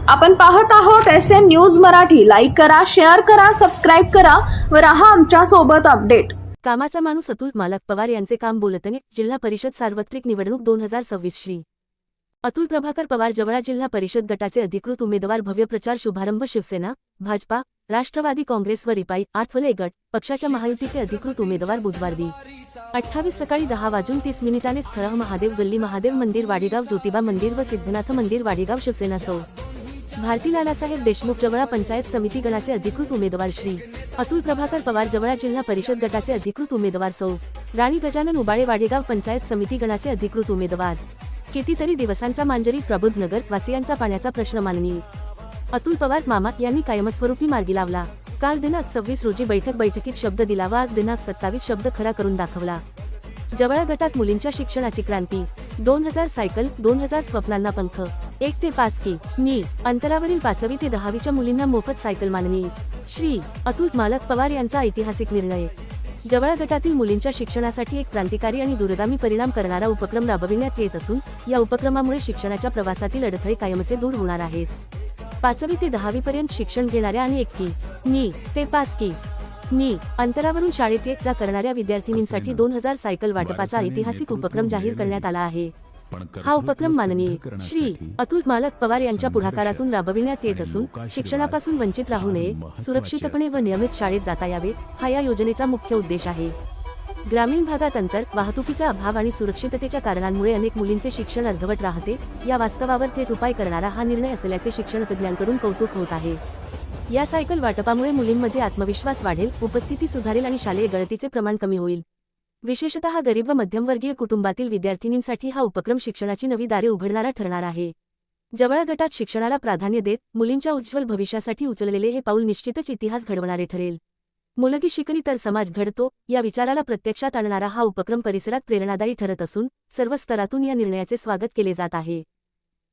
आपण पाहत आहोत SN न्यूज मराठी। लाईक करा, शेअर करा, सबस्क्राइब करा व रहा आमच्या सोबत अपडेट। कामाचा माणूस अतुल मालक पवार यांचे काम बोलतने जिल्हा परिषद सार्वत्रिक निवडणूक 2026 श्री अतुल प्रभाकर पवार जवळा जिल्हा परिषद गटाचे अधिकृत उमेदवार। भव्य प्रचार शुभारंभ। शिवसेना, भाजपा, राष्ट्रवादी काँग्रेस व रिपाई आठवले गट पक्षाच्या महायुतीचे अधिकृत उमेदवार बुधवार दि. 28 सकाळी 10:30 स्थळ महादेव गल्ली, महादेव मंदिर वाडेगाव, ज्योतिबा मंदिर व सिद्धनाथ मंदिर वाडेगाव। शिवसेना सौ भारती लालासाहेब देशमुख जवळा पंचायत समिती गणाचे अधिकृत उमेदवार श्री अतुल प्रभाकर पवार जवळा जिल्हा परिषद गटाचे अधिकृत उमेदवार सौ राणी गजानन उबाळे वाडेगाव पंचायत समिती गणाचे अधिकृत उमेदवार। कितीतरी दिवसांचा मांजरी प्रबुद्ध नगर वासियांचा पाण्याचा प्रश्न माननीय अतुल पवार मामा यांनी कायमस्वरूपी मार्गी लावला। काल दिनांक 26 रोजी बैठकीत शब्द दिला व आज दिनांक 27 शब्द खरा करून दाखवला। जवळा गटात मुलींच्या शिक्षणाची क्रांती। 2000 सायकल, 2000 स्वप्नांना पंख। 1 ते 5 कि. अंतरावरील 5वी ते 10वीच्या मुलींना मोफत सायकल माननीय श्री अतुल मालक पवार यांचा ऐतिहासिक निर्णय। जवळा गटातील मुलींच्या शिक्षणासाठी एक क्रांतिकारी आणि दूरगामी परिणाम करणारा उपक्रम राबविण्यात येत असून या उपक्रमामुळे शिक्षणाच्या प्रवासातील अडथळे कायमचे दूर होणार आहेत। 5वी ते 10वी पर्यंत शिक्षण घेणाऱ्या आणि 1 कि. ते 5 कि. अंतरावरून शाळेत ये-जा करणाऱ्या विद्यार्थिनींसाठी 2000 सायकल वाटपाचा ऐतिहासिक उपक्रम जाहीर करण्यात आला आहे। हा उपक्रम माननीय श्री अतुल मालक पवार यांच्या पुढाकारातून राबविण्यात येत असून शिक्षणापासून वंचित राहू नये, सुरक्षितपणे व नियमित शाळेत जाता यावे हा या योजनेचा मुख्य उद्देश आहे। ग्रामीण भागात अंतर, वाहतुकीचा अभाव आणि सुरक्षिततेच्या कारणांमुळे अनेक मुलींचे शिक्षण अर्धवट राहते। या वास्तवावर थेट उपाय करणारा हा निर्णय असल्याचे शिक्षणतज्ज्ञांकडून कौतुक होत आहे। या सायकल वाटपामुळे मुलींमध्ये आत्मविश्वास वाढेल, उपस्थिती सुधारेल आणि शालेय गळतीचे प्रमाण कमी होईल। विशेषतः गरीब व मध्यमवर्गीय कुटुंबातील विद्यार्थिनींसाठी हा उपक्रम शिक्षणाची नवी दारे उघडणारा ठरणार आहे। जवळा गटात शिक्षणाला प्राधान्य देत मुलींच्या उज्ज्वल भविष्यासाठी उचललेले हे पाऊल निश्चितच इतिहास घडवणारे ठरेल। मुलगी शिकली तर समाज घडतो या विचाराला प्रत्यक्षात आणणारा हा उपक्रम परिसरात प्रेरणादायी ठरत असून सर्व स्तरातून या निर्णयाचे स्वागत केले जात आहे।